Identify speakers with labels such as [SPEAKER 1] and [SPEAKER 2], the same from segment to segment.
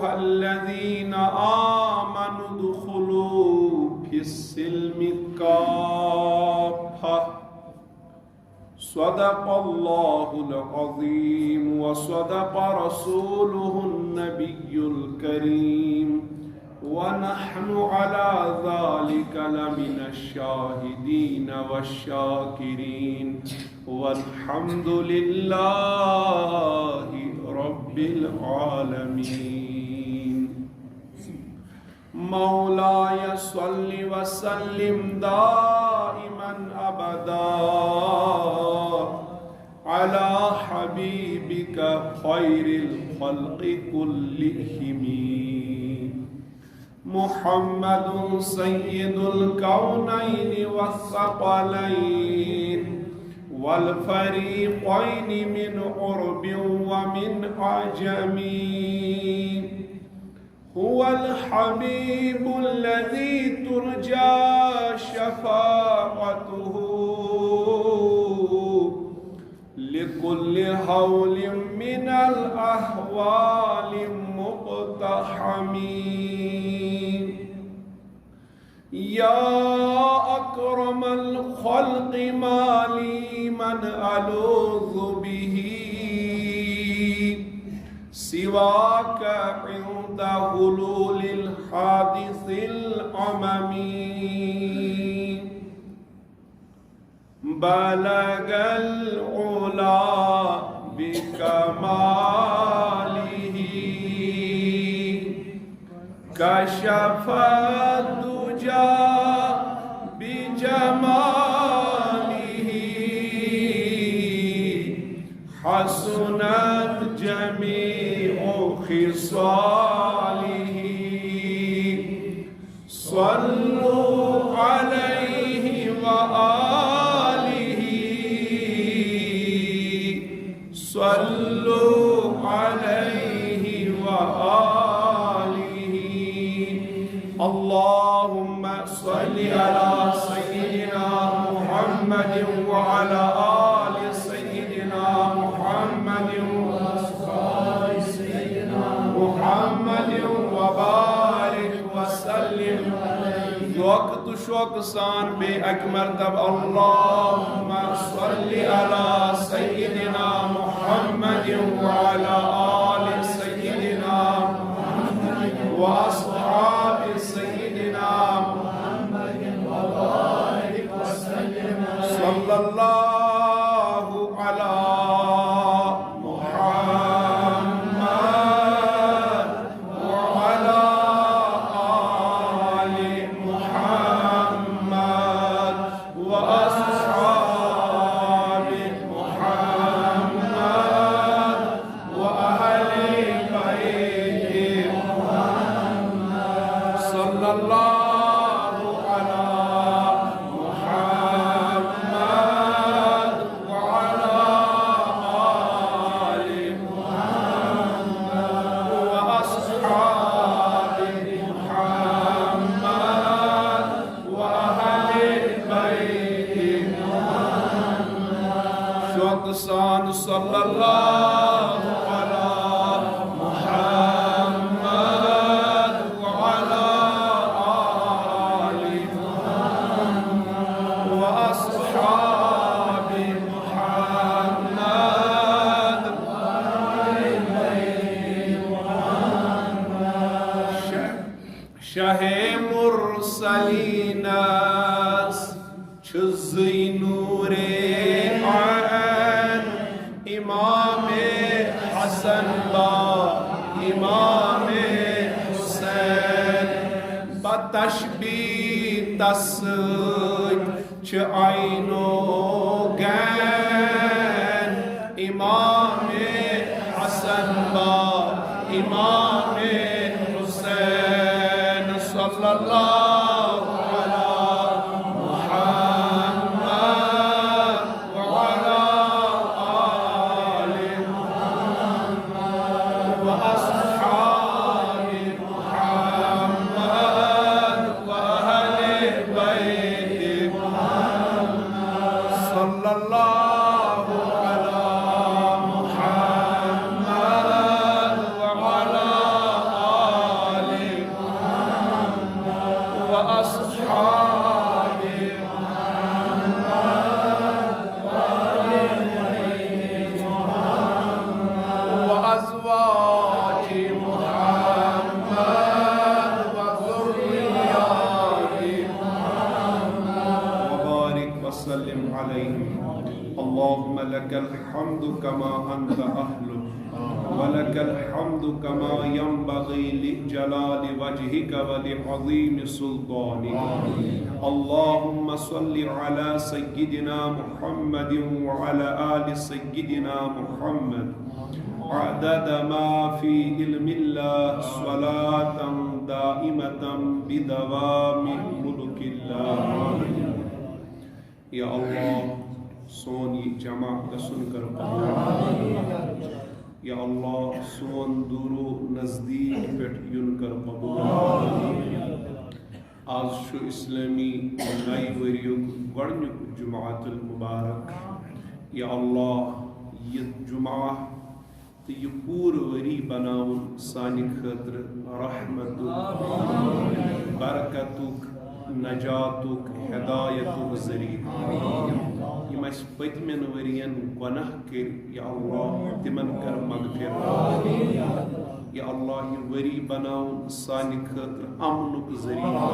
[SPEAKER 1] الذين آمنوا ادخلوا في السلم كافة صدق الله العظيم وصدق رسوله النبي الكريم ونحن على ذلك لمن الشاهدين والشاكرين والحمد لله رب العالمين. مولاي صل وسلم دائما أبدا على حبيبك خير الخلق كلهم محمد سيد الكونين والثقلين والفريقين من عرب ومن عجم. هو الحبيب الذي ترجى شفاعته لكل هول من الأهوال مقتحم. يا أكرم الخلق ما لي من ألوذ به سواك عند حلول الحادث الأمم. بلغ العلا بكماله كشف الدجى بجماله حسنت جميع خصاله. صلوا عليه وآله صلوا عليه وآله. اللهم صل على سيدنا محمد وعلى آل سيدنا محمد وأصحاب سيدنا محمد وبارك وسلم. وقت شوق سان بے اکمر تب اللهم صل على سيدنا محمد وعلى آل سيدنا محمد وأصحاب سيدنا محمد وبارك وسلم. صلى الله على محمد وعلى آل محمد وأصحاب محمد وأهل بيت محمد. صلى الله على محمد وعلى آل محمد وأصحاب محمد وأهل بيت محمد. شوق سان صلى الله على محمد وعلى آل محمد وأصحاب محمد وأهل بيت محمد. شاه مرسلین چزی نور عین امام حسن با امام حسین بتشبیه تسید چ عین و گین امام حسن با امام حسین. صلی اللہ علی محمد وعلى آل محمد وأصحاب محمد وأهل بيت محمد. صلى الله على محمد وعلى لك الحمد كما أنت أهله ولك الحمد كما ينبغي لجلال وجهك ولعظيم سلطانك اللهم صل على سيدنا محمد وعلى آل سيدنا محمد عدد ما في علم الله صلاة دائمة بدوام ملك الله یا اللہ سون یہ جمع گسن کر قبول یا اللہ سون دورو نزدیک پٹ یون کر قبول آج شو اسلامی نئی وریو گڑنیک جماعت المبارک یا اللہ یہ جمعہ تو یہ پور وری بناون سانی خطر رحمت برکتک نجاتک ہدایتک ذریعہ یم اس پتمن ورین گناہ کر یا اللہ تمن کر مغفرت یا اللہ یہ وری بناون سانی خطر امنک ذریعہ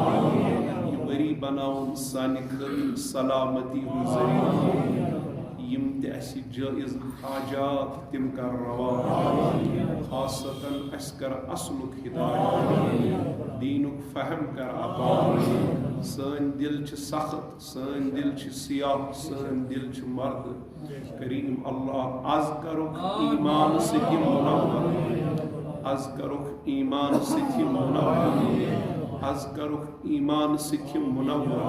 [SPEAKER 1] یہ وری بناون سانی خطر سلامتی ذریعہ یم تہ اسی جائز حاجات تم کر روا خاصتاً اس کر اصلک ہدایت دینک فہم کر عطا سن دل چھ سخت سن دل چھ سیاہ سن دل چھ مرد کریم اللہ از کرک ایمان ستی منور از کرک ایمان ستی منور از کرک ایمان ستی منور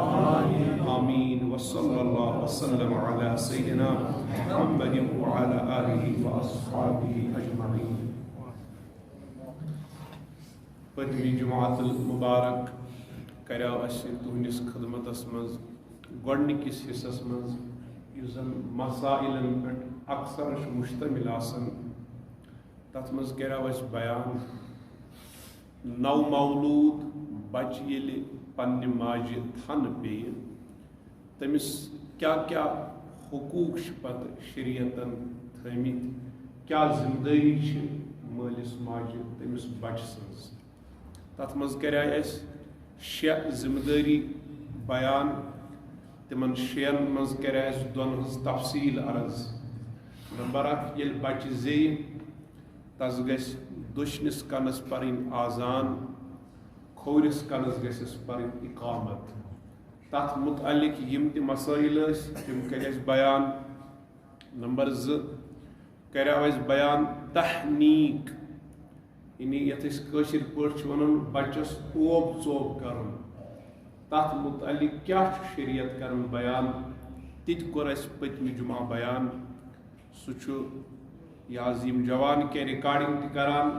[SPEAKER 1] آمین وصلی اللہ وسلم علی سیدنا محمد وعلى آلہ وأصحابہ اجمعین پتمی جماعت المبارک کریو اسی تہنس خدمتس مز گۄڈنِکِس حصس مز یُس زن مسائلن پٮ۪ٹھ اکثر مشتمل آسان تتھ مز کریو اسی بیان نو مولود بچہ ییٚلہِ پننہِ ماجہِ تھن پیٚیہِ تٔمِس کیا کیا حقوق چھ پتہ شریعتن تھٲمٕتۍ کیا ذمہ دٲری چھ مٲلِس ماجہِ تٔمِس بچہ سٕنٛز تتھ مز کرے اَسہِ شےٚ ذمہ دٲری بیان تمن شین مز کرے اَسہِ دۄن ہٕنٛز تفصیل عرض نمبر اکھ ییٚلہِ بچہ زیٚیہِ تس گژھِ دٔچھنِس کنس پرٕنۍ آذان کھوورِس کنس گژھٮ۪س پرٕنۍ اقامت تتھ متعلق یم تہِ مسائل ٲسۍ تم کرے اَسہِ بیان نمبر زٕ کریو اَسہِ بیان تحنیٖک یعنی یتھ أسۍ کٲشِر پٲٹھۍ چھِ ونان بچس اوب ژوب کرُن تتھ متعلق کیا چھُ شریعت کران بیان تِتہِ کوٚر اَسہِ پٔتمہِ جمعہ بیان سُہ چھُ یہ حظ یم جوان کینٛہہ رِکاڈِنٛگ تہِ کران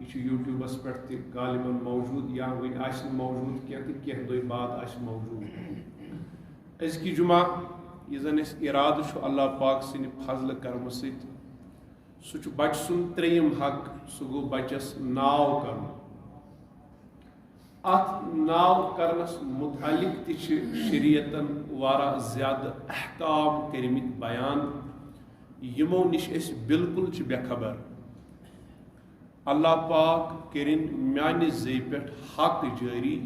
[SPEAKER 1] یہ چھُ یوٗٹیوٗبس پٮ۪ٹھ تہِ غالباً موجوٗد یا وۄنۍ آسہِ نہٕ موجوٗد کینٛہہ تہٕ کینٛہہ دۄہ بعد آسہِ موجوٗد أزکہِ جمعہ یہِ زن اَسہِ اِرادٕ چھُ اللہ پاک سٕنٛدِ فضلہٕ کرمہٕ سۭتۍ سُہ چھُ بچہ سُنٛد ترٛیٚیِم حق سُہ گوٚو بچس ناو کرُن اتھ ناو کرنس متعلق تہِ چھِ شریعتن واریاہ زیادٕ احکام کٔرمٕتۍ بیان یمو نش أسۍ بالکل چھِ بے خبر اللہ پاک کٔرِن میانہِ زیٚیہِ پٮ۪ٹھ حق جٲری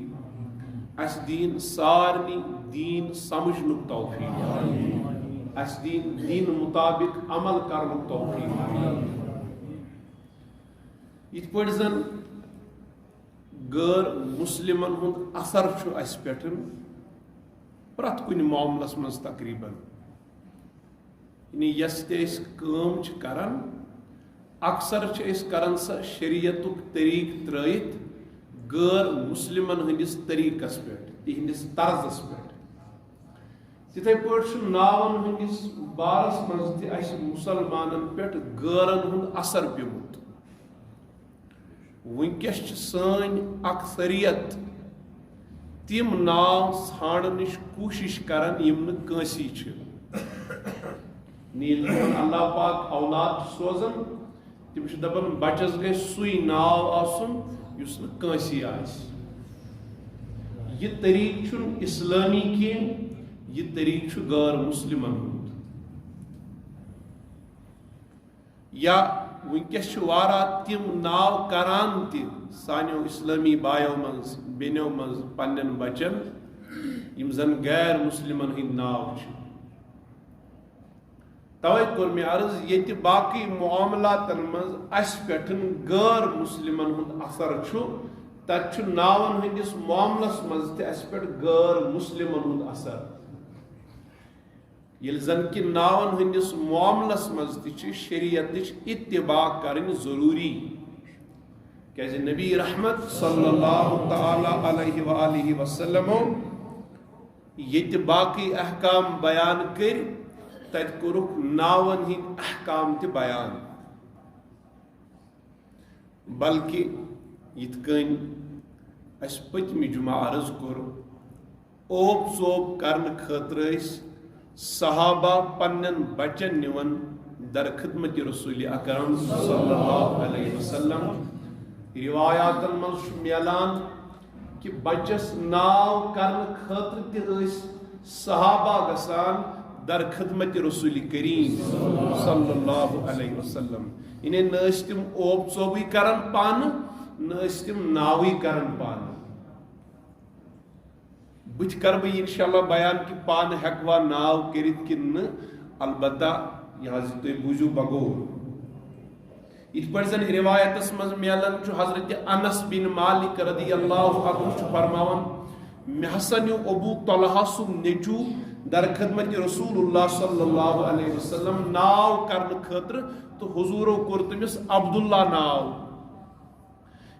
[SPEAKER 1] اَسہِ دِیِن سارنٕے دیٖن سمجھنُک توفیٖق اَسہِ دِیِن دیٖنہٕ مُطابق عمل کرنُک توفیٖق یِتھ پٲٹھۍ زن غٲر مُسلِمن ہُنٛد اثر چھُ اَسہِ پٮ۪ٹھ پرٛٮ۪تھ کُنہِ معاملس منٛز تقریٖباً یعنی یۄس تہِ أسۍ کٲم چھِ کران اکثر چھِ أسۍ کران سۄ شریعتُک طریٖقہٕ ترٲیِتھ غٲر مُسلِمن ہٕنٛدِس طریٖقس پٮ۪ٹھ تِہنٛدِس طرزس پٮ۪ٹھ تِتھے پٲٹھۍ چھُ ناون ہٕنٛدِس بارس منٛز تہِ اَسہِ مُسلمانن پٮ۪ٹھ غٲرن ہُنٛد اثر پیوٚمُت وٕنکیٚس چھِ سٲنۍ اکثریت تِم ناو ژھانڈنٕچ کوٗشش کران یِم نہٕ کٲنٛسی چھِ ییٚلہِ تِمن اللہ پاک اولاد چھُ سوزان تِم چھِ دپان بچس گژھِ سُے ناو آسُن یُس نہٕ کٲنٛسی آسہِ یہِ طریٖقہٕ چھُنہٕ اِسلٲمی کینٛہہ یہِ طریٖقہٕ چھُ غٲر مُسلِمن ہُنٛد یا وٕنکیٚس چھِ واریاہ تِم ناو کران تہِ سانیو اسلٲمی بایو منٛز بیٚنیو منٛز پننٮ۪ن بچن یِم زن غیر مُسلِمن ہٕنٛدۍ ناو چھِ توے کور میں عرض یہ باقی معاملات مز اس پٹھن غیر مسلمن ہند اثر چھو تت ناون ہندس معاملس مز تہ اس پہ غیر مسلمن ہند اثر یل زن کہ ناون ہندس معاملس مز تہ شریعت اتباع کرن ضروری کہ نبی رحمت صلی اللہ تعالی علیہ وآلہ وسلم یہ باقی احکام بیان کر تت کورک ناون ہند احکام تہ بیان بلکہ یت کن اس پتم جمعہ عرض کور اوب ژوب کرن خاطر صحابہ پنن بچن نون در خدمت رسول اکرم صلی اللہ علیہ وسلم روایاتن مز میلان کہ بچس ناو کرن خاطر تہ صحابہ گسان در خدمت رسول کریم صلی اللہ علیہ وسلم انہیں نس تم اوب ژوبی کرن پان نس تم ناوی کرن پان بت کر بہ انشاءاللہ بیان کہ پان ہیکوا ناو کرت کن البتہ یہ تھی بوزو بغور ات پہ زن روایتس مز میلان حضرت انس بن مالک رضی اللہ عنہ فرماون مے ہسا نیو ابو طلحہ سن نیچو در خدمت رسول اللہ صلی اللہ علیہ وسلم ناو کرن خاطر تو حضورو کور تمس عبداللہ ناو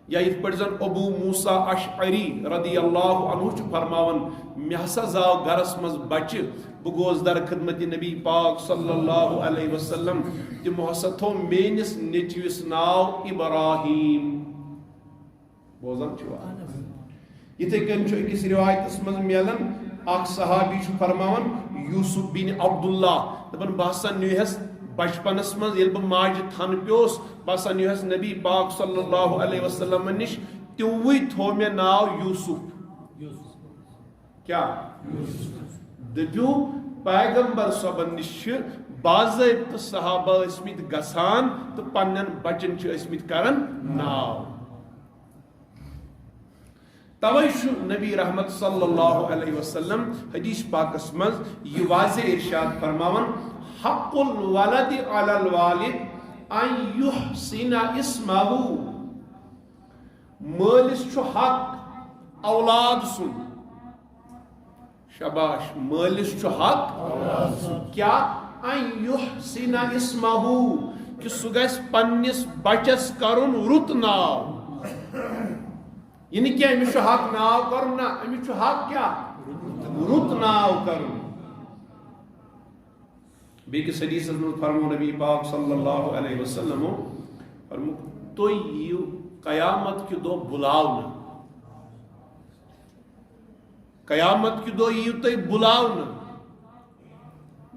[SPEAKER 1] یا ات پہ زن ابو موسیٰ اشعری رضی اللہ عنہ فرماون مے ہسا زاو گرس مز بچہ بہ گوس در خدمت نبی پاک صلی اللہ علیہ وسلم تمو ہسا تھو میانس نیچوس ناو ابراہیم بوزان چھوا یتھے کن چھ اکس روایتس مز میلان اخ صحابی چھ فرماون یوسف بن عبداللہ دپن بہ ہسا نیوہس بچپنس مز یل بہ ماجہ تھن پیوس بہ ہسا نیوہس نبی پاک صلی اللہ علیہ وسلم نش تیوی تھو مے ناو یوسف کیا دپیو پیغمبر صبن نش باضابطہ صحابہ ٲسمٕتۍ گژھان تہٕ پننٮ۪ن بچن چھِ ٲسمٕتۍ کران ناو توے چھُ نبی رحمت صلی اللہ علیہ وسلم حدیث پاکس مز یہ واضح ارشاد فرماون حق الولد علی الوالد ان یحسن اسمہ مالس چھُ حق اولاد سن شباش مالس چھُ حق کیا ان یحسن اسمہ کہ سہ گژھِ پننس بچس کرن رت ناو یعنی کہ امس حق ناو کرن نا امس حق کیا رت ناو کرن بیکس حدیث میں فرمو نبی پاک صلی اللہ علیہ وسلم فرمو تو یو قیامت کی دو بلاونا قیامت کی دو یو تو بلاونا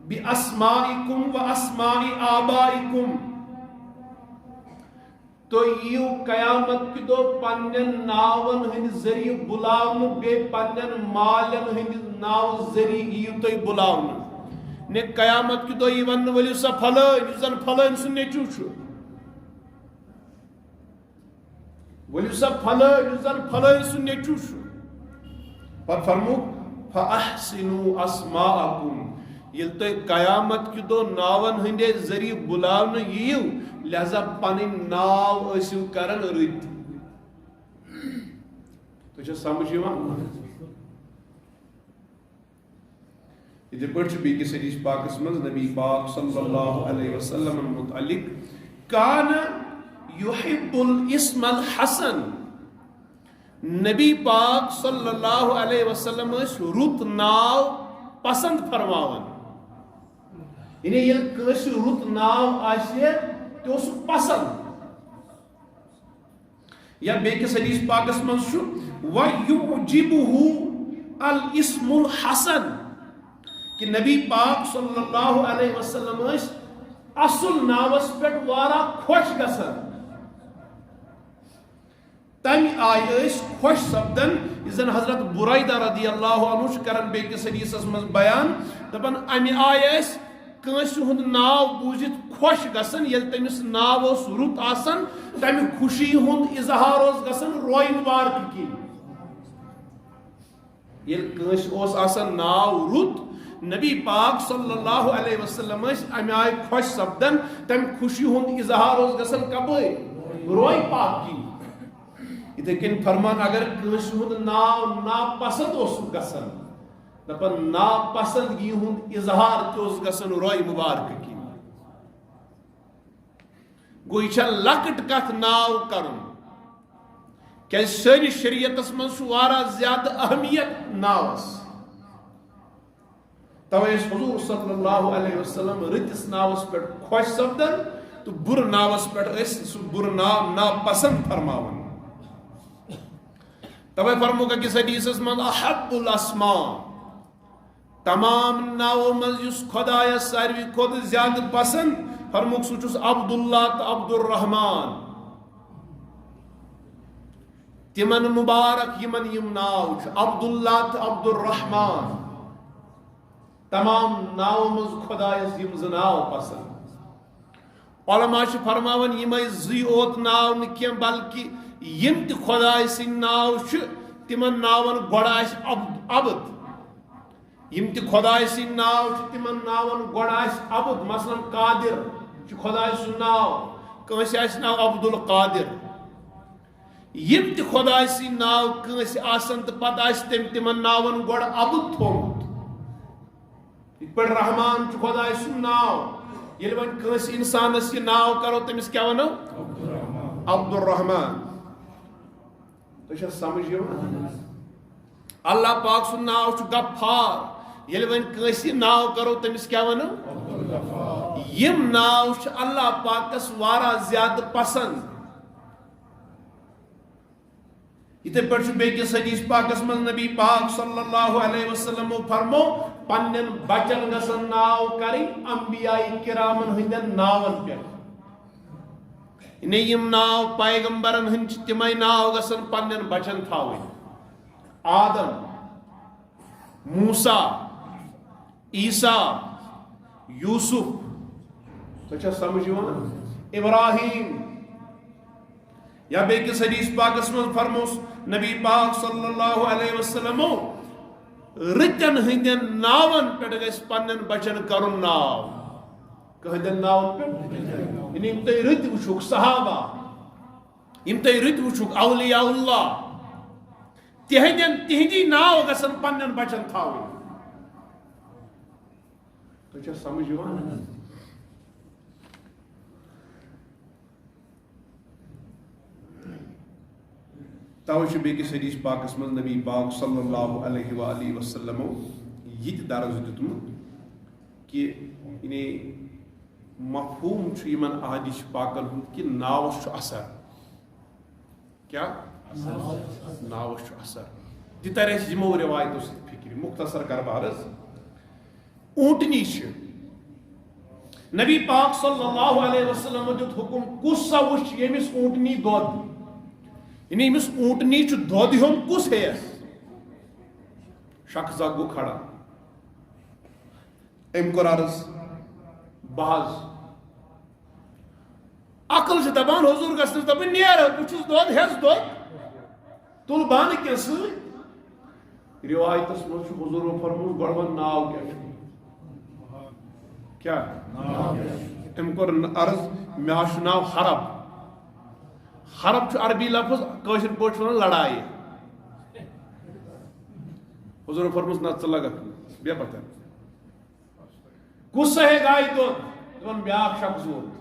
[SPEAKER 1] بی اسمائکم و اسماء آبائکم تو یو قیامت کی دو پنن ناون ہند ذریعہ بلاون بے پنن مالن ہند ناو ذریعہ یو تو بلاون نے قیامت کی دو یہ ون ولی سا پھلائن زن پھلائن سن نیچو چھو ولی سا پھلائن زن پھلائن سن نیچو چھو پر فرمو فَأَحْسِنُوا أَسْمَاءَكُمْ یل تو قیامت کی دو ناون ہندے ذریعہ بلاون یو لہذا پنن ناو اسیو کرن رت تو چھا سمجھ یوان یہ پڑھ بیکس حدیث پاکس مز نبی پاک صلی اللہ علیہ وسلم متعلق کان یحب الاسم الحسن نبی پاک صلی اللہ علیہ وسلم رت ناو پسند فرماون یعنی یہ کس رت ناو آسے تو اس پسند یا بیکس حدیث پاکس مز وَيُعْجِبُهُ الْإِسْمُ الْحَسَنُ کہ نبی پاک صلی اللہ علیہ وسلم اصل ناوس پہ وارا خوش گسن تم آئی خوش سپدن زن حضرت برائدہ رضی اللہ عنہ کرن بیکس حدیثس مز بیان دپن امی آئی کنس ہند ناو بوزت خوش گسن یل تمس ناو اس رت آسن تم خوشی ہند اظہار اس گسن روین وار کی یل کنس اس آسن ناو رت نبی پاک صلی اللہ علیہ وسلم امہ آئی خوش سپدن تم خوشی ہند اظہار گسن کب روئی پاک کی اتھے کن فرمان اگر کنس ہند ناو ناپسند گسن دپن ناپسندگی ہند اظہار تہ گسن روئی مبارک کی گو یہ لکٹ کت ناو کرن کہ سری شریعت من وارا زیادہ اہمیت ناوس توے حضور صلی اللہ علیہ وسلم رتس ناوس پہ خوش سپدن تو بر ناوس پہ بر ناو ناپسند فرماون توے فرمو کہ کس حدیث من احب الاسماء تمام ناو من یس خدای ساروی کھت زیادہ پسند فرموک سوچس عبداللہ تو عبد الرحمن تمن مبارک یمن یم ناو عبداللہ تو عبد الرحمن تمام ناو مز خدایس یم ز ناو پسند علماء فرماون یم زی اوت ناو نکیم بلکہ یم تہ خدای سن ناو تمن ناون گوڑ آس عبد یم تہ خدای سن ناو تمن ناون گوڑ آس عبد مثلا قادر خدای سن ناو کنس آس ناو عبد القادر یم تہ خدای سن ناو کنس آسن تو پتہ آس تمن ناون گوڑ عبد تھومت یت پہ رحمان خدای سن ناو یل ون کنس انسانس یہ ناو کرو تمس کیا ونو عبد الرحمن تو سمجھ اللہ پاک سن ناو غفار یل ون کنس یہ ناو کرو تمس کیا ونو یم ناو اللہ پاکس وارا زیادہ پسند اتھے پہ بیکس حدیث پاکس من نبی پاک صلی اللہ علیہ وسلم فرمو پنن بچن گسن ناو کریں انبیاء کرامن ہندن ناون پہ یم ناو پیغمبرن ہند تمے ناو گسن پنن بچن تھاویں آدم موسیٰ عیسیٰ یوسف تو سمجھ ابراہیم یا بیکس حدیث پاکس من فرموس نبی پاک صلی اللہ علیہ وسلم رتن ہندین ناون پہ گھس پنن بچن کرن ناو کہندین ناون پہ یعنی یم تھی رت وچھوک صحابہ یم تھی رت وچھوک اولیاء اللہ تہندی ناو گسن پنن بچن تھاویں تو سمجھ توجہ بیکس حدیث پاکس من نبی پاک صلی اللہ علیہ وآلہ وسلم یہ درز دیتمت کہ مفہوم یمن احادیث پاکن ہند کہ ناوس اثر کیا ناوس اثر یہ تر اس یمو روایتو ست فکر مختصر کر بارز اونٹنی نبی پاک صلی اللہ علیہ وسلم دیت حکم کس سا وچ یمس اونٹنی دود یعنی امس اونٹنی دود ہم کس ہے شخص گو کھڑا ام کور عرض بحث عقل سے دپان حضور گژھنس دپن نیر بچ دود ہس دود تل بان کی ست روایتس من حضور فرموس گوڑ ون ناو کیا ام کور عرض مے ناو حرب حرب عربی لفظ قشر پہ لڑائی حضور فرموس نہ لگا بے پتہ کس ہے گائے دون بیاکھ شخص ووت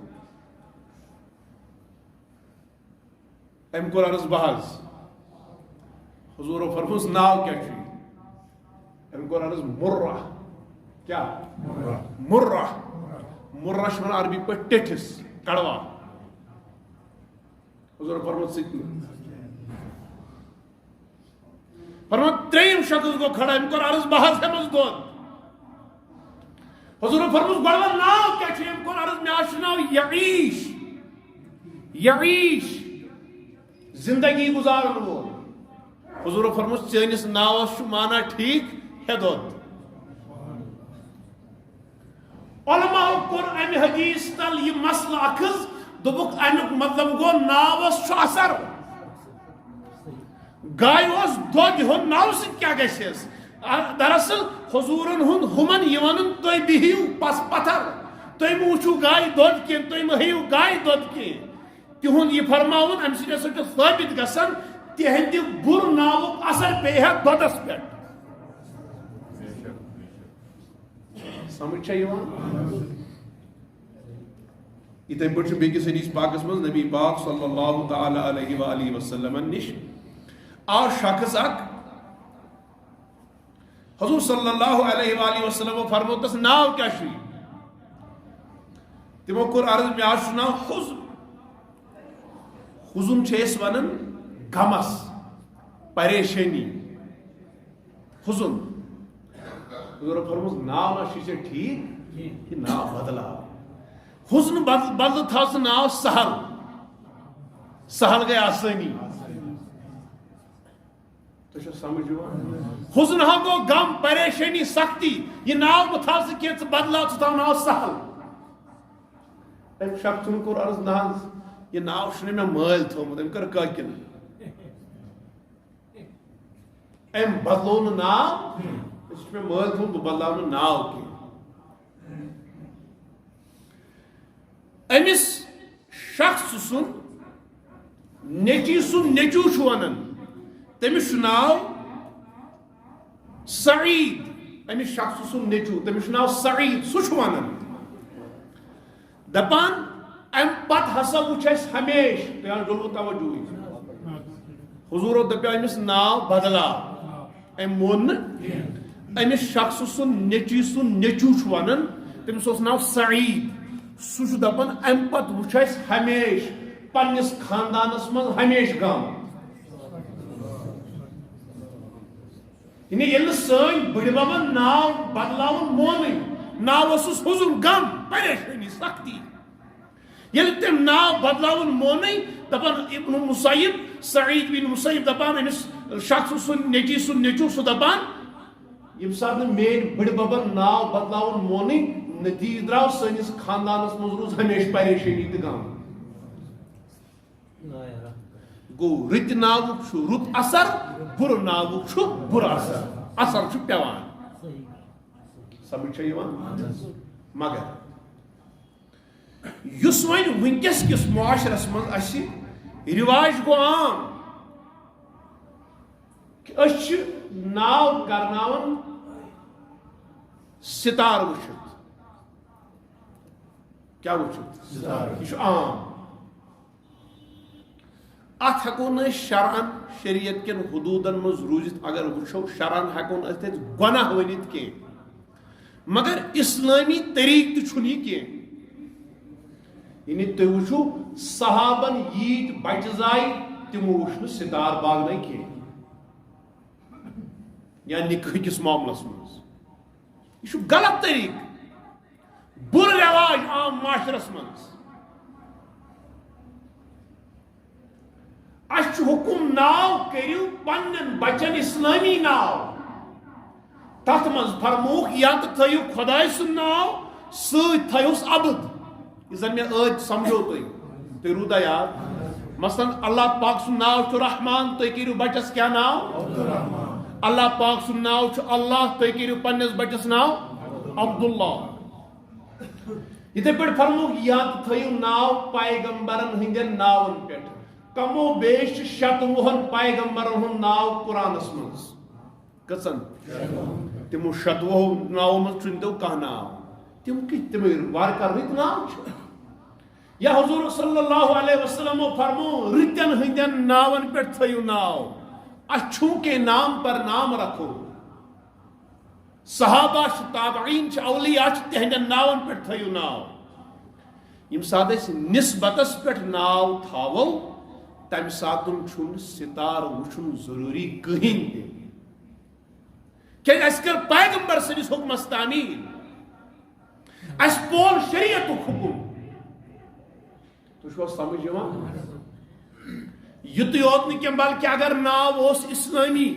[SPEAKER 1] ام کور عرض بحث حضور فرموس ناو کیا ام کور عرض مرہ کیا مرہ مرہ شمن عربی پہ ٹٹھس کڑوا حضور فرموس فرموس تریم شخص کو کھڑا ام کور عرض بحث ہمز دون حضور فرموس گوڑا ناو کیا چھے ام کور عرض میں آشناو یعیش یعیش زندگی گزارن وہ حضور فرموس چینس ناوس شو مانا ٹھیک ہے دود علماء کور ام حدیث تل یہ مسئلہ اخذ دوبک امیک مطلب گو ناوس شو اثر گائے اس دود ہون ناو سے کیا گیسیس دراصل حضورن ہند ہمن یونن تھی بہیو پس پتھر تھی موچو گائے دود کی تھی مہیو گائے دود کی تہد یہ فرماون ام سہ ثابت گسان تہند بر ناوک اثر پہ دودس پہ سمجھ اتھے پہ بیس حدیث پاکس مز نبی پاک صلی اللہ تعالی علیہ وآلہ وسلم نش آو شخص اک حضور صلی اللہ علیہ وآلہ وسلم فرمو تس ناو کیا شوی تمو کور عرض میں آج ناو حزن حزن چھیس ونن غمس پریشانی حزن حضور فرموس ناو نا شیچے ٹھیک یہ ناو بدلا حزن بدل تھا اس ناو سہل سہل گئے آسانی تو شو سمجھو حزن ہاں گو غم پریشانی سختی یہ ناو بتھا سکے بدلا تو ناو سہل ایک شخص کو عرض ناز یہ ناو شنے میں مال تھومت ام کر کاکن ام بدلون ناو اس میں مال تھوم بدلون ناو کی امس شخص سن نیچی سن نیچو شوانن تمس ناو سعید امس شخص سن نیچو تمس ناو سعید سو شوانن دپان ام پت ہسا وچ ہمیش بیان ڈولو توجہ حضور دپیا امس ناو بدلا ام مون امس شخص سن نیچی سن نیچو ونان تمس اوس ناو سعید سہ دپان ام پت وچ ہمیش پنس خاندانس من ہمیش غم یعنی سن بڑی بابن ناو بدلاون مون ناو اوسس حزن غم پریشانی سختی یل تم ناو بدلاون مونی دپان ابن مسیب سعید بن مسیب دپان امس شخص سن نیچی سن نیچو سہ دپان یم سات مین بڑ ببن ناو بدلاون مونی نتیجہ درو سنس خاندانس مز روز ہمیشہ پریشانی تو غم گو رت ناو رت اثر بر ناو بر اثر اثر پیوان سمجھ مگر یس ون ونکس کس معاشرس من اس رواج گو عام کہ اس ناو کرناون ستار وچھت کیا وچھت یہ عام ات ہکو ن شرعن شریعت کن حدودن مز روزت اگر وچھو شرعن ہکو ات گناہ ونت کی مگر اسلامی طریق تہ کی یعنی تھی وچھو صحابن ییت بچہ زائی تمو وچھ ستار باغ کی یا نکاح کس معاملس مز یہ غلط طریق بر رواج عام معاشرس مز اس حکم ناو کرو پنن بچن اسلامی ناو تت مز فرموک یا تو تھو خدائے سن ناو ست تھوس عبد یہ زن میں سمجھو تھی رودا یاد مثلا اللہ پاک سن ناو چھ رحمان تھی کرو بچس کیا ناو اللہ پاک سن ناو چھ اللہ تھی کرو پنس بچس ناو عبداللہ یہ پہ فرموک یا تو تھو ناو پیغمبرن ہندین ناون پہ کمو بیش شتوہن پیغمبرن ہند ناو قرآنس مز کسن تمو شتوہ ناو مز چنتو کہ ناو تم وارکار رت ناو یا حضور صلی اللہ علیہ وسلم فرمو رتن ہندین ناون پہ تھو ناو اچھوں کے نام پر نام رکھو صحابہ تابعین اولیاء تہندین ناون پہ تھو ناو یم سات نسبتس پہ ناو تھاو تم ساتن چھن ستار وچھن ضروری کہیں تہ کہ اس کر پیغمبر سندس حکمس تعمیل اس پول شریعت حکم تو سمجھ یت یوت نکم بلکہ اگر ناو اس اسلامی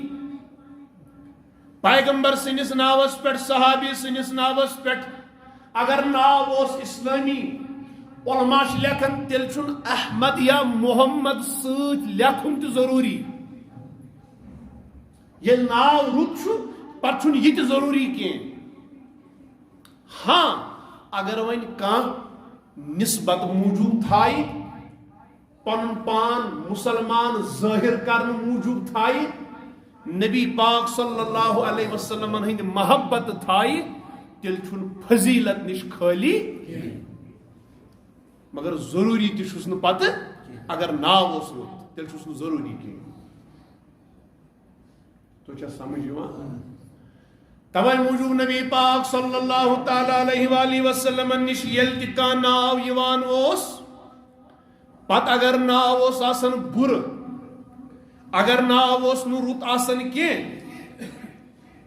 [SPEAKER 1] پیغمبر سندس ناوس پہ صحابی سندس ناوس پہ اگر ناو اس اسلامی علماء لکھن تیل چھن احمد یا محمد ست لکھن تو ضروری یہ ناو رت پتہ یہ ضروری کی ہاں اگر ون کان نسبت موجود تھائی پن پان مسلمان ظاہر کرنے موجود تھائی نبی پاک صلی اللہ علیہ وسلم ہند محبت تھائی تیل چھن فضیلت نش خالی مگر ضروری تس نا پتہ اگر ناو اس رت تیل چھس ضروری کی تو چھا سمجھ توے موجود نبی پاک صلی اللہ تعالی علیہ وآلہ وسلم نش یل تہ کان ناو یوان اوس پت اگر ناو اوس آسن بر اگر ناو اوس نو رت آسن کی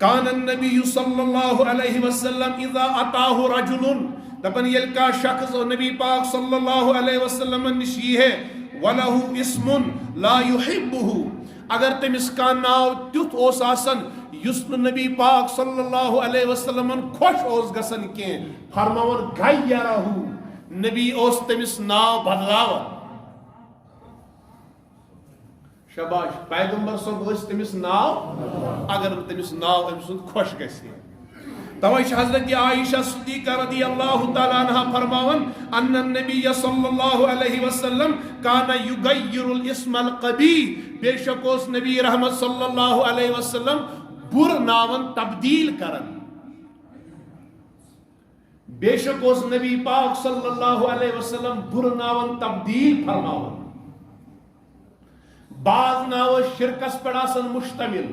[SPEAKER 1] کان النبی صلی اللہ علیہ وسلم اذا اتاہ رجل دپن یل کا شخص نبی پاک صلی اللہ علیہ وسلم نش یہ ہے وَلَهُ اسم لا يحبه اگر تمس کا ناو تیت اوس آسن یس نبی پاک صلی اللہ علیہ وسلم خوش اوس گسن کی فرماون غیرہ نبی اوس تمس ناو بدلاو شباش پیغمبر صاحب اوس تمس ناو اگر تمس ناو ام سن خوش گسی توے حضرت عائشہ صدیقہ رضی اللہ تعالی عنہا فرماون ان النبی صلی اللہ علیہ وسلم کان یغیر الاسم القبیح بے شک اس نبی رحمت صلی اللہ علیہ وسلم بر ناون تبدیل کرن بے شک اس نبی پاک صلی اللہ علیہ وسلم بر ناون تبدیل فرماون بعض ناو شرکس پر آسن مشتمل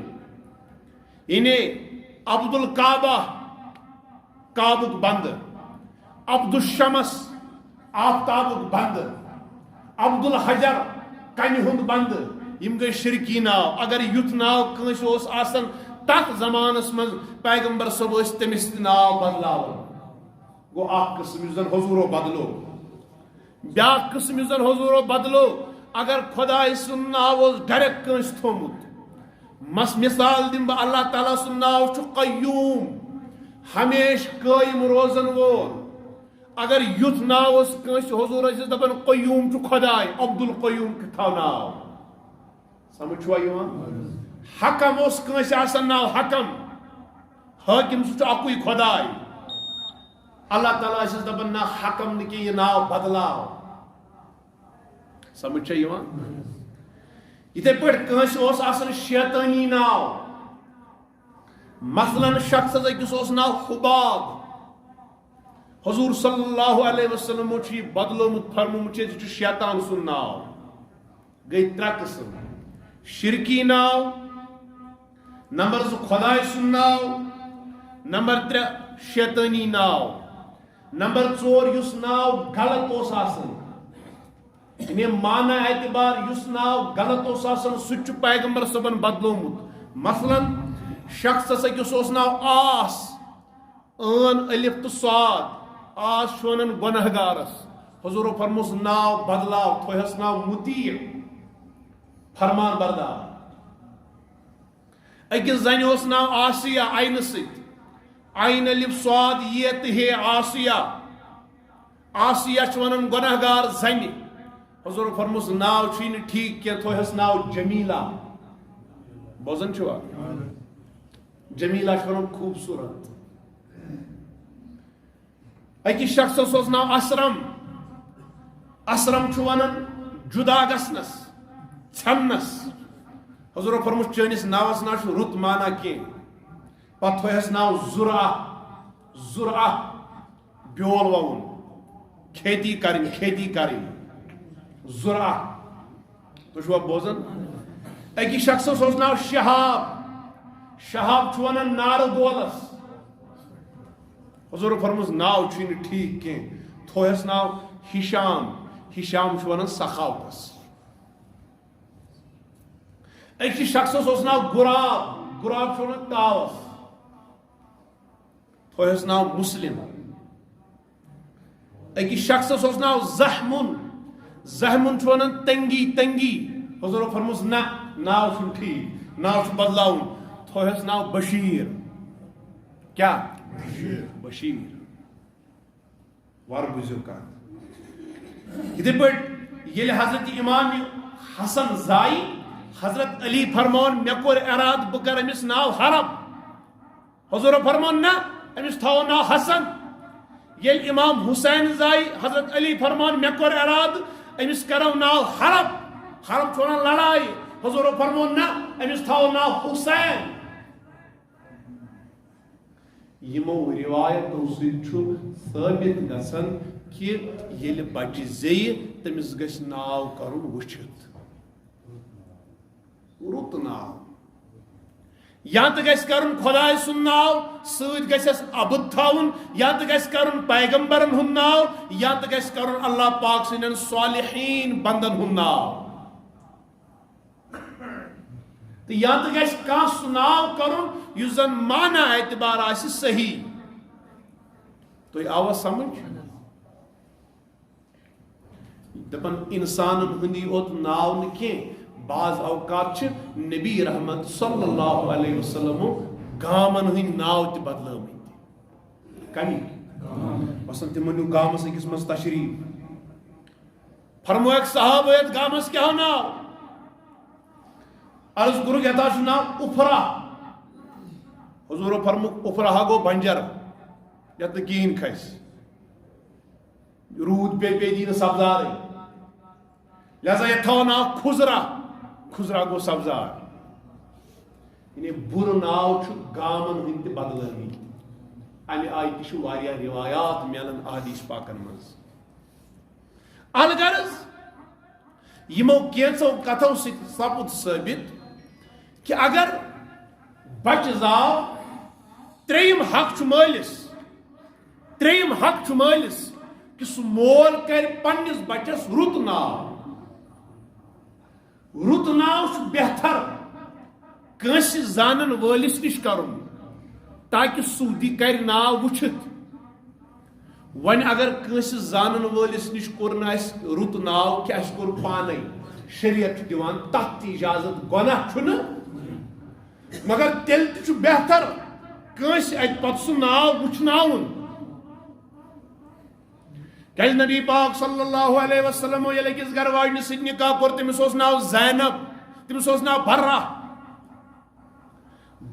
[SPEAKER 1] انہیں عبد الکعبہ کعبک بند عبد الشمس آفتابک بند عبد الحجر کنہ ہند بند یم گئی شرکی ناو اگر یت ناو کنس اوس آسن تک زمانس من پیغمبر صاحب اس تمس ناو بدلاو گو اخ قسم زن حضورو بدلو بیا قسم زن حضورو بدلو اگر خدا سن ناو ڈائریکٹ کنس تھومت مثال دم بہ اللہ تعالیٰ سن ناو چھ قیوم ہمیش قائم روزن وول اگر یت ناو اس کنس حضور اس دپن قیوم چھ خدائے عبد القیوم تھو ناو سمجھوا یوان حکم اس کنس آسن ناو حکم حاکم سہ اکوئی خدائے اللہ تعالیٰ اس دپن نا حکم نکی یہ ناو بدلاو سمجھ یوان یتھے پٲٹھۍ کٲنٛسہِ اوس آسان شیطٲنی ناو مثلاً شخصس أکِس اوس ناو خباب حضور صلی اللہ علیہ وسلم چھُ یہِ بدلومُت فرمومُت چھُ یہِ چھُ شیطان سُنٛد ناو گٔے ترٛےٚ قٕسم شرکی ناو نمبر 2 خداے سُنٛد ناو نمبر 3 شیطٲنی ناو نمبر 4 یُس ناو غلط اوس آسان انہیں معنی اعتبار یس ناو غلط اوس آسان سہ چھ پیغمبر صبن بدلومت مثلا شخص اکس اوس ناو آس ان الف تو صاد آس شونن گنہگارس حضور فرموس ناو بدلاو تھوہس ناو مطیع فرمان بردار اکس زن اوس ناو آسیہ عین ست عین الف صاد یہ تہ آسیہ آسیہ چھ ونن گنہگار زنی حضور فرموس ناو چھین ٹھیک کیا تھوہس ناو جمیلہ بوزن چھوا جمیلہ چھوڑن خوبصورت اکی شخص اوس ناو اسرم اسرم چھوانن جدا گسنس ژھننس حضور فرموس چٲنِس ناوس نا چھُ رُت مانا کینٛہہ پتہٕ تھوہس ناو زرعہ زرعہ بیول ووُن کھیتی کرٕنۍ زرعہ تو چھوا بوزن اکی شخص اوس ناو شہاب شہاب چھُ ونان نارٕ دولس حضور فرموس ناو چھُنہٕ ٹھیک کینٛہہ تھوہس ناو ہشام ہشام چھُ ونان سخاوتس اکی شخص اوس ناو غراب غراب چھُ ونان کاوس تھوہس ناو مسلم اکی شخص اوس ناو زحمن زحمن چھُ ونان تنگی تنگی حضور فرموس نہ ناو چھُنہٕ ٹھیک ناو چھُ بدلاوُن تھوہس ناو بشیر کیا بشیر وار بوزِو کتھ یِتھے پٲٹھۍ ییٚلہِ حضرت امام حسن زائی حضرت علی فرماون مےٚ کوٚر ارادٕ بہٕ کرٕ أمِس ناو حرب حضور فرمان نا امس تھو نا حسن. یل امام حسین زائی حضرت علی فرمان مے کور اراد امس کرو نا حرب. حرب چھوڑا لڑائی. حضور فرمان نا امس تھو نا حسین. یمو روایتو سۭتۍ ثابت گژھان کہ یل بچہ زیہِ تمس گژھِ ناو کرُن وٕچھِتھ رُت ناو. یا تو گژھِ کرُن خدائے سُنٛد ناو سۭتۍ گژھٮ۪س عبد تھاوُن. یا تو گژھِ کرُن پیغمبرن ہُنٛد ناو. یا تو گژھِ کرُن اللہ پاک سٕنٛدٮ۪ن صالحین بندن ہُنٛد ناو. تو یا تو گژھِ کانٛہہ سُہ ناو کرُن یُس زن معنی اعتبار آسہِ صحیح. تُہۍ آوا سمجھ؟ دپن انسانن ہندی اوت ناو نہ کینٛہہ بعض اوقات چھ نبی رحمت صلی اللہ علیہ وسلم گامن ہند ناو تہ بدلٲمٕتۍ. کمی بسن تمن نیو گامس أکِس منٛز تشریف فرمویک صحابہ یتھ گامس کیٛاہ ناو؟ عرض کورُکھ یتھ چھُ ناو اُفرا. حضورو فرموک اُفرا گو بنجر یتھ نہٕ کِہیٖنۍ کھسہِ. روٗد پے دی نہٕ سبزارٕے لہذا یتھ تھاو ناو کھُزرا. کھُزرا گو سبزار. یعنی بُرٕ ناو چھُ گامن ہٕنٛدۍ تہِ بدلٲمٕتۍ. امہِ آیہِ تہِ چھِ واریاہ روایات میلان احادیث پاکن منٛز. الغرض یمو کینٛژو کتھو سۭتۍ سپُد ثٲبت کہ اگر بچہ زاو ترٛیٚیِم حق چھُ مٲلِس. ترٛیٚیِم حق چھُ مٲلِس کہ سُہ مول کر پننس بچس رُت ناو. رُت ناو چھُ بہتر کٲنٛسہِ زانن وٲلِس نِش کرُن تاکہ سُہ دی کر ناو وٕچھِتھ. وۄنۍ اگر کٲنٛسہِ زانن وٲلِس نِش کوٚر نہٕ اَسہِ رُت ناو کہِ اَسہِ کوٚر پانے شریعت چھُ دِوان تتھ تہِ اجازت گۄناہ چھُنہٕ مگر تیٚلہِ تہِ چھُ بہتر کٲنٛسہِ اتہِ پتہٕ سُہ ناو وٕچھناوُن. کیازِ نبی پاک صلی اللہ علیہ وسلم ییٚلہِ أکِس گرواجنہِ سۭتۍ نکاح کوٚر تٔمِس اوس ناو زینب. تٔمِس اوس ناو برہ.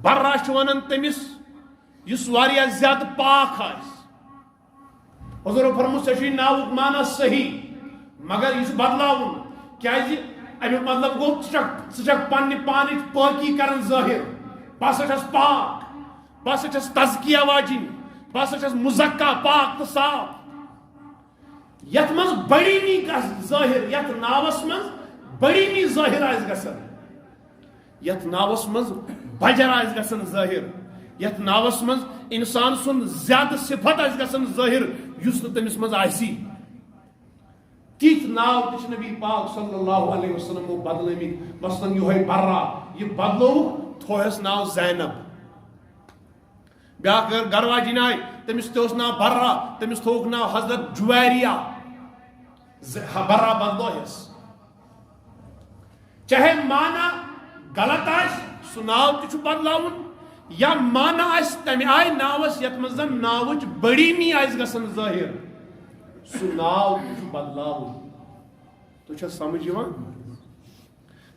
[SPEAKER 1] برہ چھُ ونان تٔمِس یُس واریاہ زیادٕ پاک آسہِ. حضور فرموو ژےٚ چھُے ناوُک معنی صحیح مگر یہِ چھُ بدلاوُن کیازِ امیُک مطلب گوٚو ژٕ چھکھ پننہِ پانٕچ پٲکی کران ظٲہِر. بہٕ ہسا چھس پاک. بہٕ ہسا چھس تزکیہ واجِنۍ. بہٕ ہسا چھس مزکہ پاک تہٕ صاف. یتھ منٛز بڑیٖمی گژھِ ظٲہِر. یتھ ناوس منٛز بڑیٖمی ظٲہِر آسہِ گژھان. یتھ ناوس منٛز بجر آسہِ گژھان ظٲہِر. یتھ ناوس منٛز انسان سُنٛد زیادٕ صفت آسہِ گژھان ظٲہِر یُس نہٕ تٔمِس منٛز آسی. تِتھۍ ناو تہِ چھِ نبی پاک صلی اللہ علیہ وسلمو بدلٲمٕتۍ. مثلاً یِہوے برہ یہِ بدلووُکھ تھوہس ناو زینب. بیاکھ گرواجِنۍ آیہِ تٔمِس تہِ اوس ناو برہ تٔمِس تھووُکھ ناو حضرت جویریہ. برہ بدلوہس. چاہے معنی غلط آسہِ سُہ ناو تہِ چھُ بدلاوُن یا معنی آسہِ تمہِ آیہِ ناوس یتھ منٛز زن ناوٕچ بڑیٖمی آسہِ گژھان ظٲہِر سُہ ناو تہِ چھُ بدلاوُن. تُہۍ چھا سمجھ یِوان؟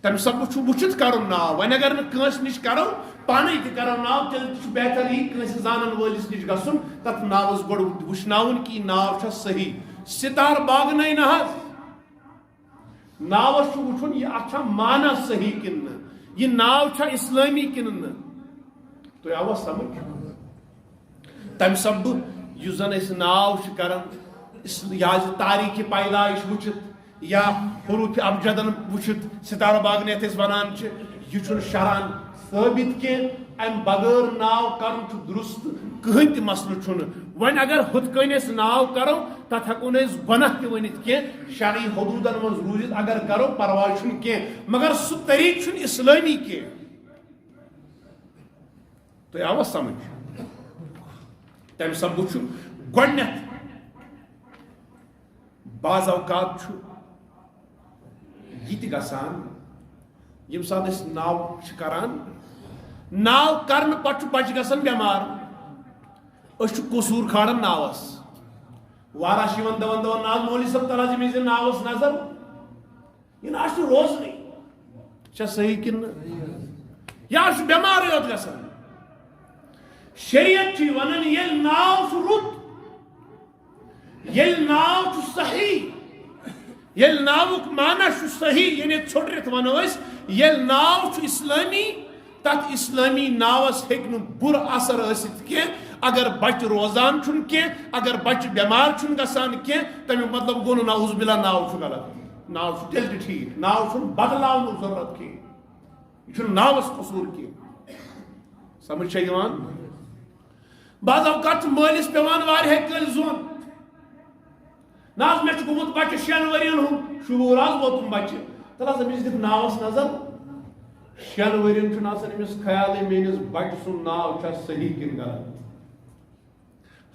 [SPEAKER 1] تمہِ سببہٕ چھُ وٕچھِتھ کرُن ناو. وۄنۍ اگر نہٕ کٲنٛسہِ نِش کرو پانے تہِ کرو ناو تیٚلہِ تہِ چھُ بہتر یی کٲنٛسہِ زانن وٲلِس نِش گژھُن تتھ ناوس گۄڈٕ وٕچھناوُن کہِ یہِ ناو چھا صحیح. ستار باغنٕے نہ حظ ناوس چھُ وٕچھُن یہِ اتھ چھا معنی صحیح کِنہٕ نہٕ. یہِ ناو چھا اسلٲمی کِنہٕ نہٕ. تۄہہِ آوا سمجھ؟ تمہِ سببہٕ یُس زن أسۍ ناو چھِ کران یا تاریخِ پیدائش وٕچھِتھ یا حروٗفِ ابجدن وٕچھِتھ ستارہ باغنہِ یتھ أسۍ ونان چھِ یہِ چھُنہٕ شرعن ثٲبت کینٛہہ. امہِ بغٲر ناو کرُن چھُ درست کٕہٕنۍ تہِ مسلہٕ چھُنہٕ. وۄنۍ اگر ہُتھ کٔنۍ أسۍ ناو کرو تتھ ہٮ۪کو نہٕ أسۍ گۄناہ تہِ ؤنِتھ کینٛہہ. شرعی حدوٗدن منٛز روٗزِتھ اگر کرو پرواے چھُنہٕ کینٛہہ مگر سُہ طریٖقہٕ چھُنہٕ اسلٲمی کینٛہہ. تۄہہِ آوا سمجھ؟ تمہِ سببہٕ چھُ گۄڈنٮ۪تھ بعض اوقات چھُ یہِ تہِ گژھان ییٚمہِ ساتہٕ أسۍ ناو چھِ کران ناو کرنہٕ پتہٕ چھُ بچہِ گژھان بٮ۪مار. أسۍ چھِ قصوٗر کھالان ناوس. واریاہ چھِ یِوان دپان ناو مولوی صٲب تل حظ ییٚمِس دِ ناوس نظر یہِ نہ چھُ روزنٕے. چھا صحیح کِنہٕ نہٕ؟ یا چھُ بٮ۪مارٕے یوت گژھان. شریعت چھ ونان یل ناو چھ رت یل ناو چھ صحیح یل ناوک معنی چھ صحیح یعنی ژھوٹرت ونو اس یل ناو چھ اسلامی تت اسلامی ناوس ہیکہ بر اثر ٲسِتھ کینٛہہ اگر بچہ روزان چھُنہٕ کینٛہہ اگر بچہ بیمار چھُنہٕ گژھان کینٛہہ تمیُک مطلب گوٚو نہٕ نعوذ باللہ ناو چھُ غلط ناو چھُ تیٚلہِ تہِ ٹھیٖک ناو چھُنہٕ بدلاونُک ضروٗرت کینٛہہ یہِ چھُنہٕ ناوس قصوٗر کینٛہہ سمجھ چھا یِوان بعض اوقات چھُ مٲلِس پیٚوان واریاہ کٲلۍ زوٚن نہ حظ مےٚ چھُ گوٚمُت بچہ 6 ؤرین ہُنٛد شعوٗر حظ ووتُم بچہ تَلہٕ حظ أمِس دِکھ ناوس نظر 6 ؤرین چھُنہٕ آسان أمِس خیالٕے میٲنِس بچہ سُنٛد ناو چھا صحیح کِنہٕ غلط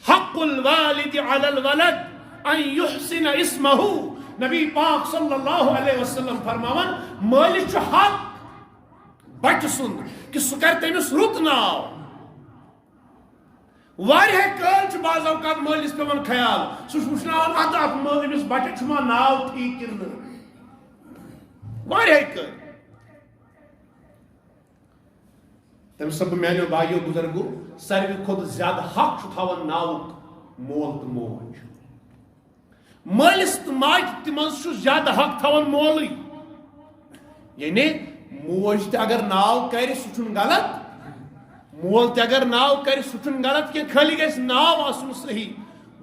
[SPEAKER 1] حق الوالد علی الولد ان یحسن اسمہ نبی پاک صلی اللہ علیہ وسلم فرماوان مٲلِس چھُ حق بچہ سُنٛد کہ سُہ کر تٔمِس رُت ناو واریاہ کٲلۍ چھُ بعض اوقات مٲلِس پیٚوان خیال سُہ چھُ وٕچھناوان اتھ أمِس بچس چھُ ما ناو ٹھیٖک کِنہٕ نہٕ واریاہ کٲلۍ تمہِ سبب میانیو بایو بزرگو ساروی کھۄتہٕ زیادٕ حق چھُ تھاوان ناوُک مول تہٕ موج مٲلِس تہٕ ماجہِ تہِ منٛز چھُ زیادٕ حق تھاوان مولٕے یعنی موج تہِ اگر ناو کرِ سُہ چھُنہٕ غلط مول تہِ اگر ناو کرِ سُہ چھُنہٕ غلط کینٛہہ خٲلی گژھِ ناو آسُن صحیح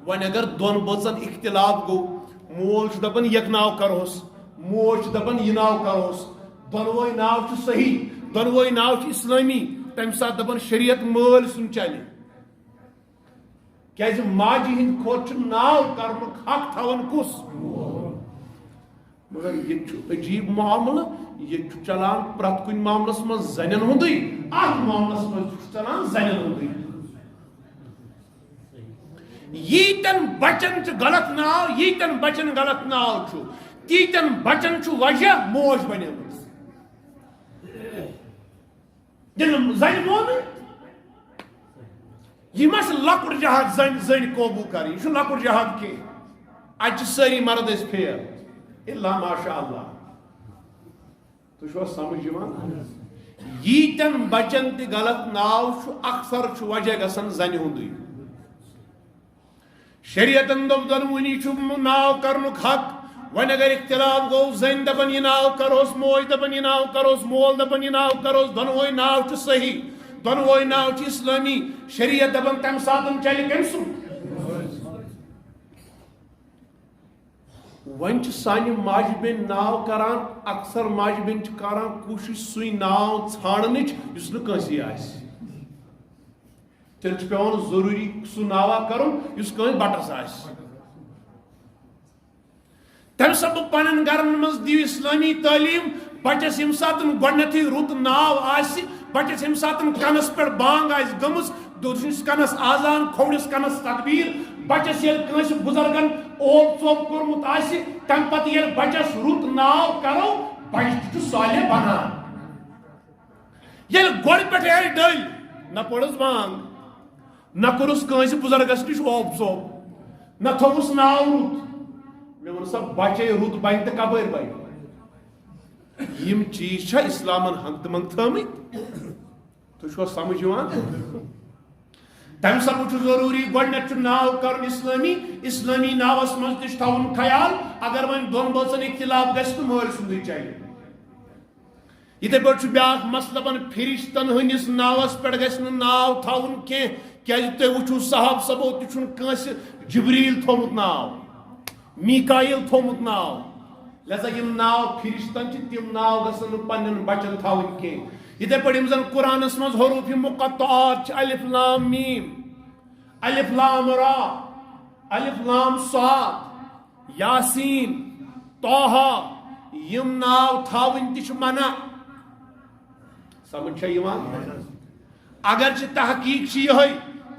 [SPEAKER 1] وۄنۍ اگر دۄن بٲژن اختلاف گوٚو مول چھُ دپان یِکہٕ ناو کرہوس موج چھِ دپان یہِ ناو کرہوس دۄنوے ناو چھُ صحیح دۄنوے ناو چھِ اسلٲمی تمہِ ساتہٕ دپان شریعت مٲلۍ سُنٛد چلہِ کیازِ ماجہِ ہٕنٛدِ کھۄتہٕ چھُ ناو کرنُک حق تھاوان کُس مگر ییٚتہِ چھُ عجیٖب معاملہٕ ییٚتہِ چھُ چلان پرٛٮ۪تھ کُنہِ معاملس منٛز زنٮ۪ن ہُنٛدُے اتھ معاملس منٛز تہِ چھُ چلان زنٮ۪ن ہُنٛدُے ییٖتٮ۪ن بچن چھُ غلط ناو ییٖتٮ۪ن بچن غلط ناو چھُ تیٖتٮ۪ن بچن چھُ وجہ موج بنیمٕژ زنہِ مونٕے یہ ما لۄکُٹ جہاد زنہِ قوبوٗ کرٕنۍ یہِ چھُ لۄکُٹ جہاد کینٛہہ اتہِ چھِ سٲری مرد أسۍ فیل الا ماشاء اللہ تُہۍ چھُوا سمجھ یِوان ییٖتٮ۪ن بچن تہِ غلط ناو چھُ اکثر چھُ وجہ گژھان زنہِ ہُنٛدُے شریعتن دوٚپ دۄنوٕنی چھُ ناو کرنُک حق وۄنۍ اگر اختلاف گوٚو زٔنۍ دپان یہِ ناو کرہوس موج دپان یہِ ناو کرہوس مول دپان یہِ ناو کرہوس دۄنوے ناو چھُ صحیح دۄنوے ناو چھِ اسلٲمی شریعت دپان تمہِ ساتہٕ چلہِ کٔمۍ سُنٛد وۄنۍ چھِ سانہِ ماجہِ بیٚنہِ ناو کران اکثر ماجہِ بیٚنہِ چھِ کران کوٗشش سُے ناو ژھانڈنٕچ یُس نہٕ کٲنٛسے آسہِ تیٚلہِ چھُ پیٚوان ضروٗری سُہ ناوا کرُن یُس کٲنٛسہِ بٹس آسہِ تمہِ سبب پنٕنٮ۪ن گرن منٛز دِیِو اسلٲمی تعلیٖم بچس ییٚمہِ ساتہٕ گۄڈنیتھٕے رُت ناو آسہِ بچس ییٚمہِ ساتہٕ کنس پٮ۪ٹھ بانگ آسہِ گٔمٕژ دوٚیمِس کنس آزان کھوورِس کنس تکبیٖر بچس ییٚلہِ کٲنٛسہِ بُزرگن اوپ ژوپ کوٚرمُت آسہِ تمہِ پتہٕ ییٚلہِ بچس رُت ناو کرو بچہِ تہِ چھُ صالح بنان ییٚلہِ گۄڈٕ پٮ۪ٹھے آیہِ ڈٔلۍ نہ پٔرٕس بانگ نہ کوٚرُس کٲنٛسہِ بُزرگس نِش اوپ ژوپ نہ تھوٚوُس ناو رُت مےٚ ووٚن سا بچے رُت بنہِ تہٕ کپٲرۍ بنہِ یِم چیٖز چھا اسلامن ہنٛگتہٕ منٛگ تھٲمٕتۍ تُہۍ چھُوا سمجھ یِوان تمہِ سبب چھُ ضروٗری گۄڈنیتھ چھُ ناو کرُن اسلٲمی ناوس منٛز تہِ چھُ تھاوُن خیال اگر وۄنۍ دۄن بٲژن اختلاف گژھِ تہٕ مٲلۍ سُنٛدُے چلہِ یِتھے پٲٹھۍ چھُ بیاکھ مسلہٕ دپان فرشتن ہٕنٛدِس ناوس پٮ۪ٹھ گژھِ نہٕ ناو تھاوُن کینٛہہ کیازِ تُہۍ وٕچھِو صحاب صبو تہِ چھُنہٕ کٲنٛسہِ جبریٖل تھوٚومُت ناو میٖکایل تھوٚومُت ناو لہذا یِم ناو فرشتن چھِ تِم ناو گژھن نہٕ پننٮ۪ن بچن تھاوٕنۍ کینٛہہ یِتھے پٲٹھۍ یِم زن قرآنس منٛز حروٗفِ مُقطعات چھِ الف لام میٖم الف لام را الف لام صاد یاسین طٰہٰ یِم ناو تھاوٕنۍ تہِ چھُ منع سمجھ چھا یِوان اگرچہِ تحقیٖق چھِ یِہے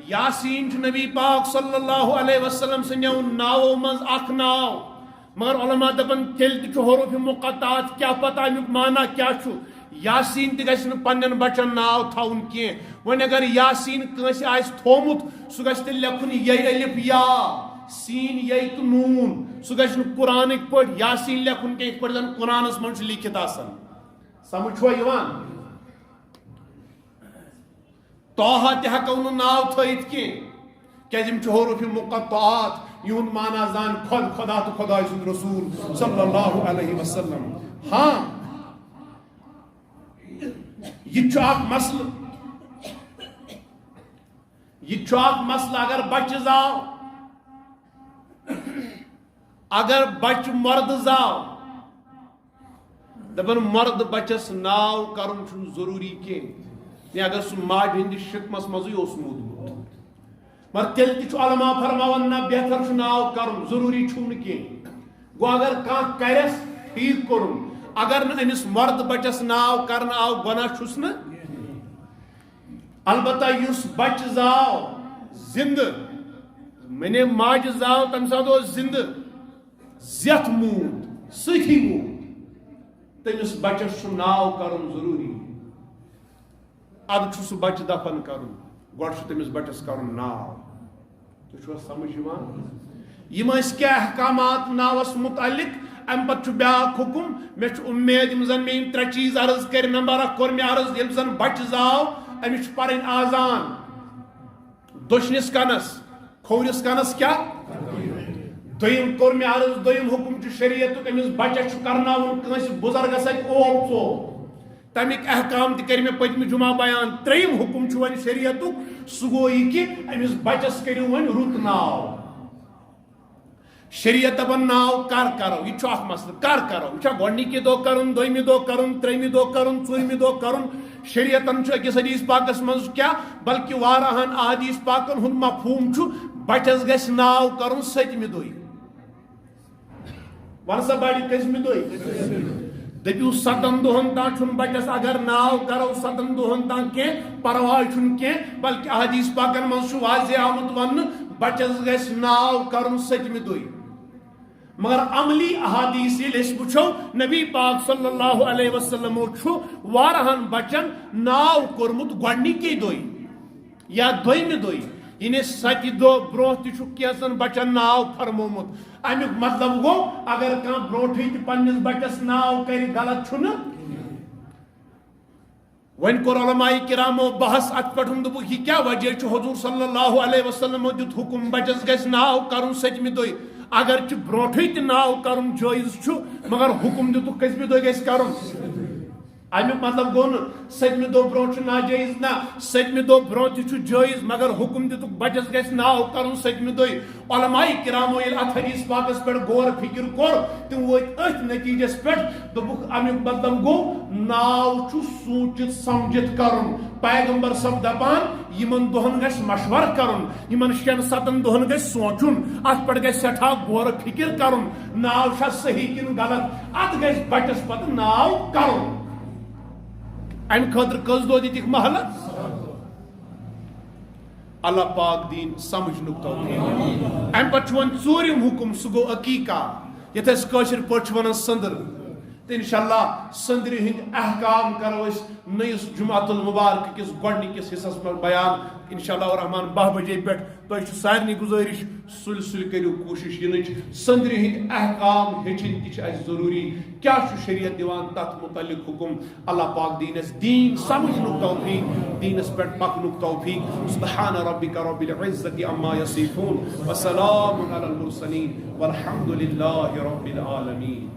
[SPEAKER 1] یاسین چھُ نبی پاک صلی اللہ علیہ وسلم سٕنٛدیو ناوو منٛز اکھ ناو مگر علما دپان تیٚلہِ تہِ چھُ حروٗفِ مُقطعات کیاہ پتہ امیُک معنی کیاہ چھُ یاسین تہِ گژھِ نہٕ پننٮ۪ن بچن ناو تھاوُن کینٛہہ وۄنۍ اگر یاسین کٲنٛسہِ آسہِ تھوٚومُت سُہ گژھِ تیٚلہِ لیکھُن یے الف یا سین یے تہٕ نوٗن سُہ گژھِ نہٕ قرآنٕکۍ پٲٹھۍ یاسین لیکھُن کینٛہہ یِتھ پٲٹھۍ زن قرآنس منٛز چھُ لیکھِتھ آسان سمجھ چھُوا یِوان طه تہ ہکو ناو تھیت کی کیازِ یِم چھِ حروف مقطعات یہند معنی زان خدا تو خدا سند رسول صلی اللہ علیہ وسلم. ہاں یہ اخ مسئلہ اگر بچہ زاو اگر بچہ مرد زاو دپن مرد بچس ناو کرن چھن ضروری کی اگر سہ ماج ہندس شکمس مزے مودمت مگر تیل تہ علماء فرماون نہ بہتر چھ ناو کرن ضروری چھن کی گو اگر کان کرس ٹھیک کرن اگر نہ امس مرد بچس ناو کرن آو گناہ چھس نہ. البتہ یس بچ زاو زند منے ماج زاو تم سات زند زیت مود سکھی مود تمس بچس ناو کرن ضروری اد چھ سہ بچہ دفن کرن گوڑ تمس بچس کرن ناو. تھی سمجھ یم کیا احکامات ناوس متعلق ام پتہ بیاکھ حکم مے امید یم زن میں ترے چیز عرض کر. نمبر 1 کور مے عرض یل زن بچہ زاو امس پرن آزان دشنس کنس کھورس کنس کیا دویم کور مے عرض دویم حکم چھ شریعت امس بچہ کرناون کنس بزرگ سک اوپ ژو تمیک احکام تہ کر مے پتم جمعہ بیان. تریم حکم چھ ون شریعت سہ گو یہ کہ امس بچس کرو ون رت ناو. شریعت دپن ناو کر کرو یہ اخ مسئلہ کر کرو یہ گۄڈنِکہِ دۄہ کرن دویمہِ دۄہ کرن ترٛیٚیمہِ دۄہ کرن ژوٗرمہِ دۄہ کرن. شریعتن چھ أکِس حدیث پاکس منٛز کیا بلکہ واراہن احادیث پاکن ہُنٛد مفہوم چھ بچس گژھِ ناو کرن 7مہِ دۄہہِ. ون سا بڑِ کٔژمہِ دۄہہِ دپیو 7 دۄہن تام چھُنہٕ بچس اگر ناو کرو 7 دۄہن تام کینٛہہ پرواے چھُنہٕ کینٛہہ بلکہ احادیث پاکن منٛز چھُ واضح آمُت وننہٕ بچس گژھِ ناو کرن 7مہِ دۄہہِ. مگر عملی احادیث یل اس وچھو نبی پاک صلی اللہ علیہ وسلم وارہن بچن ناو کورمت گۄڈنِکی دۄہہِ یا دویمہِ دۄہہِ یعنی 7 دۄہ برونٛہہ تہِ چھُ کینٛژن بچن ناو فرمومُت. امیُک مطلب گوٚو اگر کانٛہہ برونٛٹھٕے تہِ پننس بچس ناو کرِ غلط چھُنہٕ. وۄنۍ کوٚر علماء کرامو بحث اتھ پٮ۪ٹھ دوٚپُکھ یہِ کیٛاہ وجہ چھُ حضور صلی اللہ علیہ وسلمو دیُت حکم بچس گژھِ ناو کرُن 7مہِ دۄہہِ. اگر برونٹھے تہ ناو کرن جائز چھُ مگر حکم دتُکھ کٔژمہِ دۄہہِ گژھِ کرُن. امیُک مطلب گوٚو نہٕ 7مہِ دۄہ برونٛٹھ چھُ ناجٲیز نہ 7مہِ دۄہ برونٛہہ تہِ چھُ جٲیز مگر حکم دتُکھ بچس گژھِ ناو کرُن 7مہِ دۄہہِ. علماء کرامو ییٚلہِ اتھ حدیث پاکس پٮ۪ٹھ غور فکر کوٚر تِم وٲتۍ أتھۍ نتیجس پٮ۪ٹھ دوٚپُکھ امیُک مطلب گوٚو ناو چھُ سوٗنٛچِتھ سمجھِتھ کرُن. پیغمبر صٲب دپان یمن دۄہن گژھِ مشور کرُن یمن 6-7 دۄہن گژھِ سونچُن اتھ پٮ۪ٹھ گژھِ سٮ۪ٹھاہ غور فکر کرُن ناو چھا صحیح کِنہٕ غلط اتھ گژھِ بچس پتہٕ ناو کرُن. امہ خاطر کٔژ دۄہ دِتِکھ مہلت. اللہ پاک دین سمجھنُک توفیق. امہ پتہٕ چھُ وۄنۍ ژوٗرِم حکم سُہ گوٚو عقیقہ یتھ أسۍ کٲشِر پٲٹھۍ چھِ ونان سندر. تو انشاءاللہ سندرِ ہند احکام کرو اس نئیس جمعۃ المبارک کس گۄڈنِکِس حصس منٛز بیان انشاءاللہ الرحمن 12 بجے پٮ۪ٹھ. تۄہہِ چھُ سارنٕے گُزٲرِش سُلہِ سُلہِ کٔرِو کوٗشِش یِنٕچ. سندرِ ہٕنٛدۍ احکام ہیٚچھِنۍ تہِ چھِ اَسہِ ضروٗری. کیٛاہ چھُ شریعت دِوان تتھ متعلق حکم. اللہ پاک دِیِن اَسہِ دیٖن سمجھنُک توفیق دیٖنس پٮ۪ٹھ پکنُک توفیق. سبحان ربک رب العزة عما یصفون وسلام علی المرسلین والحمد للہ رب العالمین.